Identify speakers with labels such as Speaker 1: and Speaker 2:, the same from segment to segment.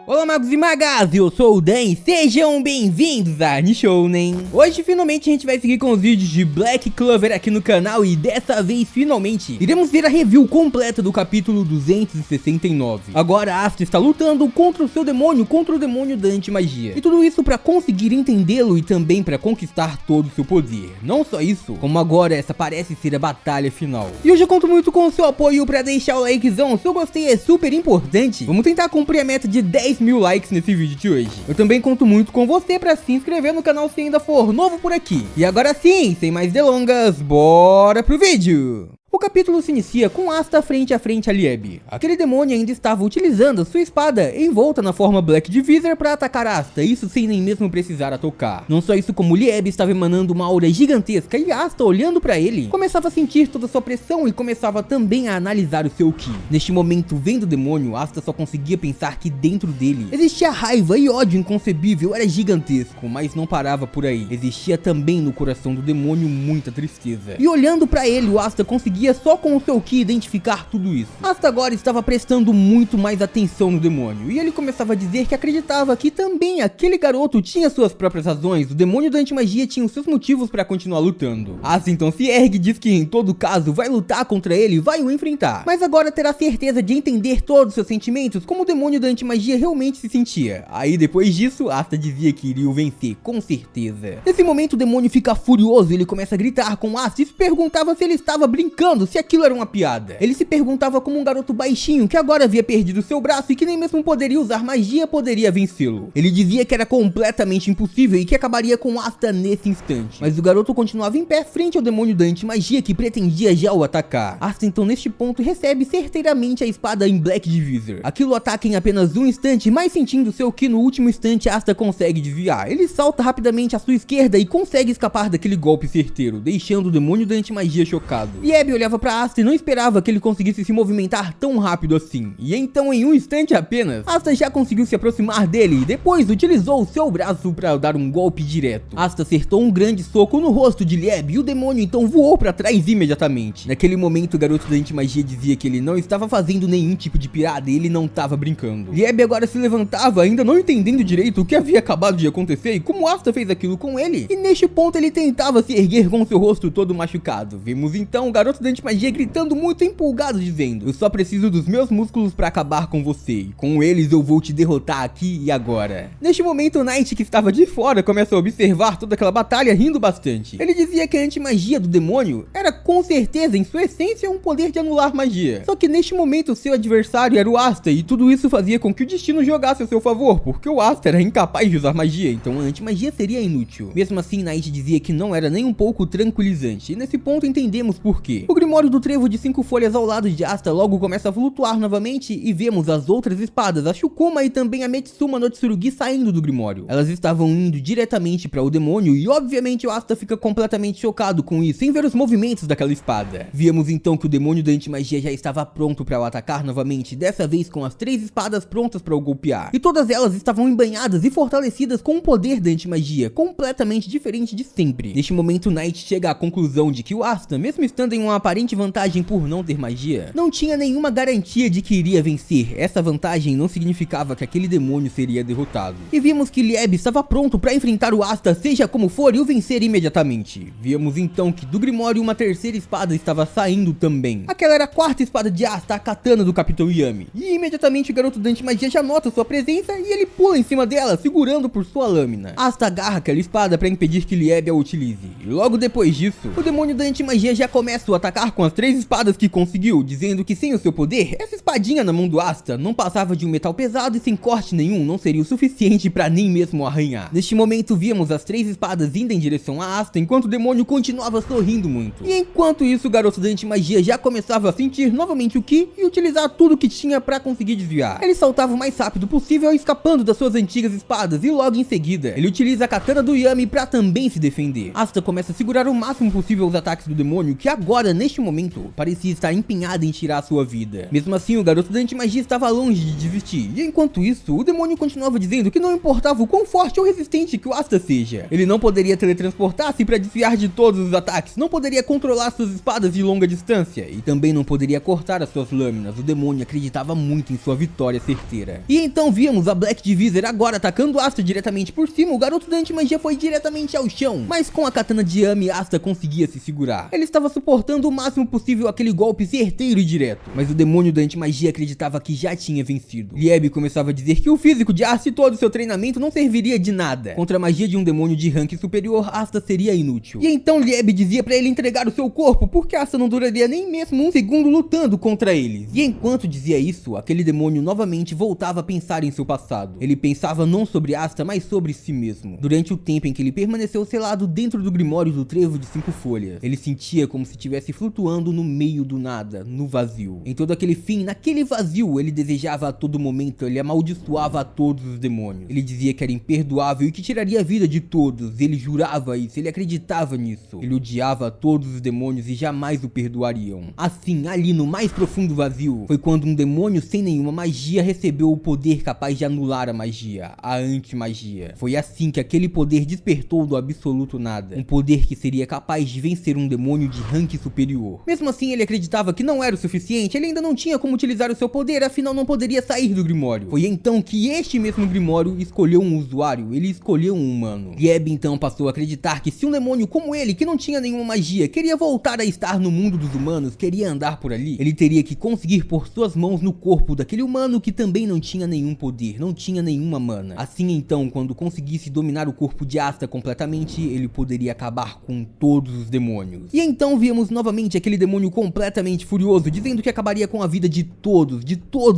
Speaker 1: Olá magos e magas, eu sou o Dan e sejam bem-vindos a Nishounen. Hoje finalmente a gente vai seguir com os vídeos de Black Clover aqui no canal e dessa vez finalmente iremos ver a review completa do capítulo 269. Agora Asta está lutando contra o seu demônio, contra o demônio da antimagia. E tudo isso para conseguir entendê-lo e também para conquistar todo o seu poder. Não só isso, como agora essa parece ser a batalha final. E hoje eu conto muito com o seu apoio para deixar o likezão, seu gostei é super importante. Vamos tentar cumprir a meta de 10 mil likes nesse vídeo de hoje. Eu também conto muito com você para se inscrever no canal se ainda for novo por aqui. E agora sim, sem mais delongas, bora pro vídeo! O capítulo se inicia com Asta frente a frente a Lieb. Aquele demônio ainda estava utilizando sua espada envolta na forma Black Divisor para atacar Asta, isso sem nem mesmo precisar a tocar. Não só isso, como Lieb estava emanando uma aura gigantesca e Asta, olhando para ele, começava a sentir toda a sua pressão e começava também a analisar o seu ki. Neste momento, vendo o demônio, Asta só conseguia pensar que dentro dele existia raiva e ódio inconcebível, era gigantesco, mas não parava por aí. Existia também no coração do demônio muita tristeza. E olhando para ele, o Asta conseguia só com o seu ki identificar tudo isso. Asta agora estava prestando muito mais atenção no demônio, e ele começava a dizer que acreditava que também aquele garoto tinha suas próprias razões, o demônio da antimagia tinha os seus motivos para continuar lutando. Asta então se ergue e diz que em todo caso vai lutar contra ele, vai o enfrentar, mas agora terá certeza de entender todos os seus sentimentos, como o demônio da antimagia realmente se sentia. Aí depois disso, Asta dizia que iria o vencer, com certeza. Nesse momento o demônio fica furioso, ele começa a gritar com Asta e se perguntava se ele estava brincando, se aquilo era uma piada. Ele se perguntava como um garoto baixinho que agora havia perdido seu braço e que nem mesmo poderia usar magia poderia vencê-lo. Ele dizia que era completamente impossível e que acabaria com Asta nesse instante. Mas o garoto continuava em pé frente ao demônio da antimagia que pretendia já o atacar. Asta então neste ponto recebe certeiramente a espada em Black Divisor. Aquilo ataca em apenas um instante, mas sentindo seu ki no último instante Asta consegue desviar. Ele salta rapidamente à sua esquerda e consegue escapar daquele golpe certeiro, deixando o demônio da antimagia chocado. Lieb olhava para Asta e não esperava que ele conseguisse se movimentar tão rápido assim. E então em um instante apenas, Asta já conseguiu se aproximar dele e depois utilizou o seu braço para dar um golpe direto. Asta acertou um grande soco no rosto de Lieb e o demônio então voou para trás imediatamente. Naquele momento o garoto da antimagia dizia que ele não estava fazendo nenhum tipo de piada e ele não estava brincando. Lieb agora se levantava ainda não entendendo direito o que havia acabado de acontecer e como Asta fez aquilo com ele. E neste ponto ele tentava se erguer com seu rosto todo machucado. Vimos então o garoto da antimagia gritando muito empolgado dizendo: eu só preciso dos meus músculos para acabar com você, e com eles eu vou te derrotar aqui e agora. Neste momento o Knight, que estava de fora, começa a observar toda aquela batalha rindo bastante. Ele dizia que a antimagia do demônio era com certeza em sua essência um poder de anular magia, só que neste momento seu adversário era o Asta e tudo isso fazia com que o destino jogasse a seu favor, porque o Asta era incapaz de usar magia, então a antimagia seria inútil. Mesmo assim Knight dizia que não era nem um pouco tranquilizante, e nesse ponto entendemos por quê. O Grimório do Trevo de 5 folhas ao lado de Asta logo começa a flutuar novamente e vemos as outras espadas, a Shukuma e também a Metsuma no Tsurugi saindo do Grimório. Elas estavam indo diretamente para o demônio e obviamente o Asta fica completamente chocado com isso em ver os movimentos daquela espada. Víamos então que o demônio da antimagia já estava pronto para o atacar novamente, dessa vez com as 3 espadas prontas para o golpear. E todas elas estavam embanhadas e fortalecidas com o poder da antimagia, completamente diferente de sempre. Neste momento Knight chega à conclusão de que o Asta, mesmo estando em uma aparente vantagem por não ter magia, não tinha nenhuma garantia de que iria vencer. Essa vantagem não significava que aquele demônio seria derrotado. E vimos que Lieb estava pronto para enfrentar o Asta, seja como for, e o vencer imediatamente. Vimos então que do Grimório uma terceira espada estava saindo também. Aquela era a 4ª espada de Asta, a katana do Capitão Yami. E imediatamente o garoto da antimagia já nota sua presença e ele pula em cima dela, segurando por sua lâmina. Asta agarra aquela espada para impedir que Lieb a utilize. E logo depois disso, o demônio da antimagia já começa a atacar com as 3 espadas que conseguiu, dizendo que sem o seu poder, essa espadinha na mão do Asta não passava de um metal pesado e sem corte nenhum não seria o suficiente para nem mesmo arranhar. Neste momento víamos as 3 espadas indo em direção a Asta, enquanto o demônio continuava sorrindo muito. E enquanto isso o garoto da antimagia já começava a sentir novamente o ki e utilizar tudo que tinha para conseguir desviar. Ele saltava o mais rápido possível, escapando das suas antigas espadas, e logo em seguida ele utiliza a katana do Yami para também se defender. Asta começa a segurar o máximo possível os ataques do demônio, que agora neste neste momento, parecia estar empenhada em tirar sua vida. Mesmo assim, o garoto da antimagia estava longe de desistir, e enquanto isso, o demônio continuava dizendo que não importava o quão forte ou resistente que o Asta seja. Ele não poderia teletransportar-se para desviar de todos os ataques, não poderia controlar suas espadas de longa distância, e também não poderia cortar as suas lâminas. O demônio acreditava muito em sua vitória certeira. E então víamos a Black Divisor agora atacando Asta diretamente por cima. O garoto da antimagia foi diretamente ao chão, mas com a katana de Yami, Asta conseguia se segurar. Ele estava suportando o máximo possível aquele golpe certeiro e direto, mas o demônio da antimagia acreditava que já tinha vencido. Lieb começava a dizer que o físico de Asta e todo o seu treinamento não serviria de nada. Contra a magia de um demônio de rank superior, Asta seria inútil. E então Lieb dizia para ele entregar o seu corpo, porque Asta não duraria nem mesmo um segundo lutando contra eles. E enquanto dizia isso, aquele demônio novamente voltava a pensar em seu passado. Ele pensava não sobre Asta, mas sobre si mesmo. Durante o tempo em que ele permaneceu selado dentro do Grimório do Trevo de 5 Folhas, ele sentia como se estivesse flutuando no meio do nada, no vazio. Em todo aquele fim, naquele vazio, ele desejava a todo momento, ele amaldiçoava a todos os demônios. Ele dizia que era imperdoável e que tiraria a vida de todos. Ele jurava isso, ele acreditava nisso. Ele odiava a todos os demônios e jamais o perdoariam. Assim, ali no mais profundo vazio, foi quando um demônio sem nenhuma magia recebeu o poder capaz de anular a magia, a anti-magia. Foi assim que aquele poder despertou do absoluto nada, um poder que seria capaz de vencer um demônio de rank superior. Mesmo assim, ele acreditava que não era o suficiente, ele ainda não tinha como utilizar o seu poder, afinal não poderia sair do Grimório. Foi então que este mesmo Grimório escolheu um usuário, ele escolheu um humano. Lieb então passou a acreditar que se um demônio como ele, que não tinha nenhuma magia, queria voltar a estar no mundo dos humanos, queria andar por ali, ele teria que conseguir pôr suas mãos no corpo daquele humano que também não tinha nenhum poder, não tinha nenhuma mana. Assim então, quando conseguisse dominar o corpo de Asta completamente, ele poderia acabar com todos os demônios. E então víamos novamente aquele demônio completamente furioso, dizendo que acabaria com a vida de todos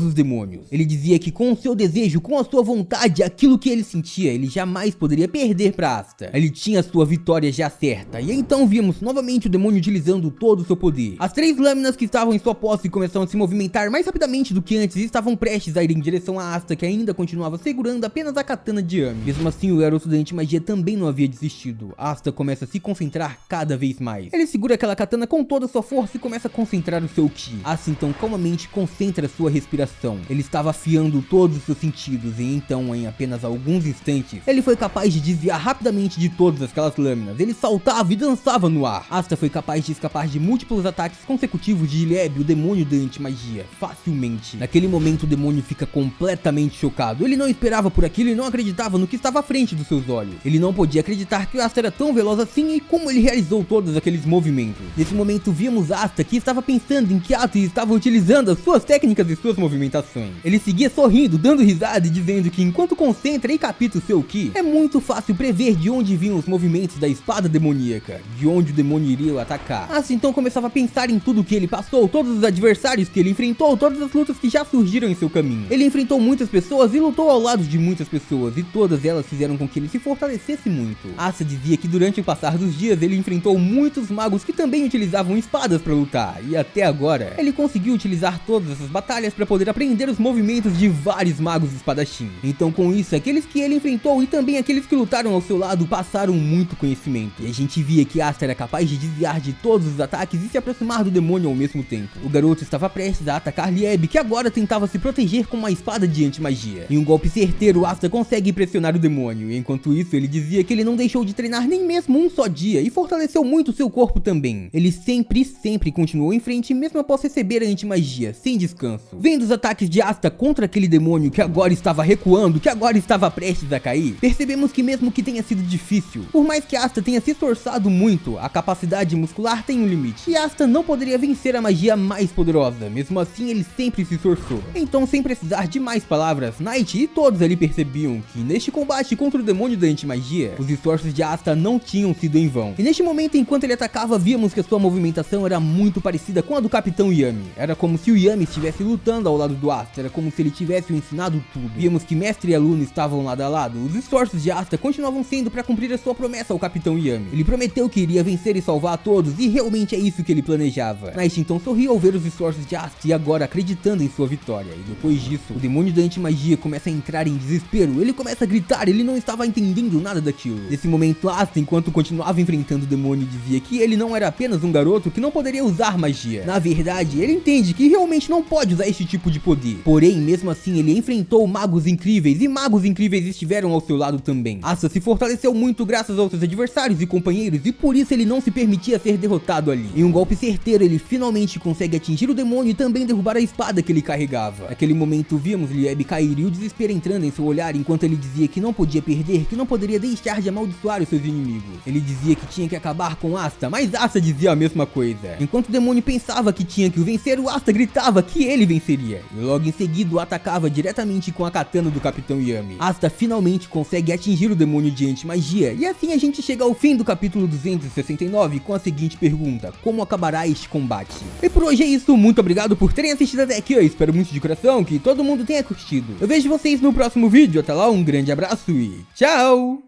Speaker 1: os demônios. Ele dizia que com o seu desejo, com a sua vontade, aquilo que ele sentia, ele jamais poderia perder para Asta. Ele tinha sua vitória já certa. E então vimos novamente o demônio utilizando todo o seu poder. As 3 lâminas que estavam em sua posse começaram a se movimentar mais rapidamente do que antes e estavam prestes a ir em direção a Asta, que ainda continuava segurando apenas a katana de Yami. Mesmo assim, o garoto da antimagia também não havia desistido. Asta começa a se concentrar cada vez mais. Ele segura aquela katana com toda a sua força e começa a concentrar o seu ki. Asta então calmamente concentra sua respiração. Ele estava afiando todos os seus sentidos e então, em apenas alguns instantes, ele foi capaz de desviar rapidamente de todas aquelas lâminas. Ele saltava e dançava no ar. Asta foi capaz de escapar de múltiplos ataques consecutivos de Lieb, o demônio da antimagia, facilmente. Naquele momento, o demônio fica completamente chocado. Ele não esperava por aquilo e não acreditava no que estava à frente dos seus olhos. Ele não podia acreditar que Asta era tão veloz assim e como ele realizou todos aqueles movimentos. Nesse momento, vimos Asta que estava pensando em que Atli estava utilizando as suas técnicas e suas movimentações. Ele seguia sorrindo, dando risada e dizendo que enquanto concentra e capta o seu ki, é muito fácil prever de onde vinham os movimentos da espada demoníaca, de onde o demônio iria atacar. Asta então começava a pensar em tudo que ele passou, todos os adversários que ele enfrentou, todas as lutas que já surgiram em seu caminho. Ele enfrentou muitas pessoas e lutou ao lado de muitas pessoas, e todas elas fizeram com que ele se fortalecesse muito. Asta dizia que durante o passar dos dias ele enfrentou muitos magos que também utilizavam espadas para lutar, e até agora ele conseguiu utilizar todas essas batalhas para poder aprender os movimentos de vários magos espadachim. Então com isso, aqueles que ele enfrentou e também aqueles que lutaram ao seu lado passaram muito conhecimento, e a gente via que Asta era capaz de desviar de todos os ataques e se aproximar do demônio ao mesmo tempo. O garoto estava prestes a atacar Lieb, que agora tentava se proteger com uma espada de antimagia. Em um golpe certeiro, Asta consegue pressionar o demônio, e enquanto isso ele dizia que ele não deixou de treinar nem mesmo um só dia e fortaleceu muito seu corpo também. Ele sempre continuou em frente mesmo após receber a antimagia, sem descanso. Vendo os ataques de Asta contra aquele demônio que agora estava recuando, que agora estava prestes a cair, percebemos que mesmo que tenha sido difícil, por mais que Asta tenha se esforçado muito, a capacidade muscular tem um limite, e Asta não poderia vencer a magia mais poderosa. Mesmo assim, ele sempre se esforçou. Então, sem precisar de mais palavras, Knight e todos ali percebiam que neste combate contra o demônio da antimagia, os esforços de Asta não tinham sido em vão. E neste momento, enquanto ele atacava, víamos que a sua movimentação era muito parecida com a do Capitão Yami. Era como se o Yami estivesse lutando ao lado do Asta, era como se ele tivesse o ensinado tudo. Víamos que mestre e aluno estavam lado a lado. Os esforços de Asta continuavam sendo para cumprir a sua promessa ao Capitão Yami. Ele prometeu que iria vencer e salvar a todos, e realmente é isso que ele planejava. Knight então sorriu ao ver os esforços de Asta e agora acreditando em sua vitória. E depois disso, o demônio da antimagia começa a entrar em desespero. Ele começa a gritar, ele não estava entendendo nada daquilo. Nesse momento, Asta, enquanto continuava enfrentando o demônio, dizia que ele não era apenas um garoto, garoto que não poderia usar magia. Na verdade, ele entende que realmente não pode usar esse tipo de poder. Porém, mesmo assim, ele enfrentou magos incríveis e magos incríveis estiveram ao seu lado também. Asta se fortaleceu muito graças aos seus adversários e companheiros e por isso ele não se permitia ser derrotado ali. Em um golpe certeiro, ele finalmente consegue atingir o demônio e também derrubar a espada que ele carregava. Naquele momento, vimos Lieb cair e o desespero entrando em seu olhar enquanto ele dizia que não podia perder, que não poderia deixar de amaldiçoar os seus inimigos. Ele dizia que tinha que acabar com Asta, mas Asta dizia a mesma coisa. Enquanto o demônio pensava que tinha que o vencer, o Asta gritava que ele venceria. E logo em seguida o atacava diretamente com a katana do Capitão Yami. Asta finalmente consegue atingir o demônio de anti-magia, e assim a gente chega ao fim do capítulo 269 com a seguinte pergunta: como acabará este combate? E por hoje é isso, muito obrigado por terem assistido até aqui, eu espero muito de coração que todo mundo tenha curtido. Eu vejo vocês no próximo vídeo, até lá, um grande abraço e tchau!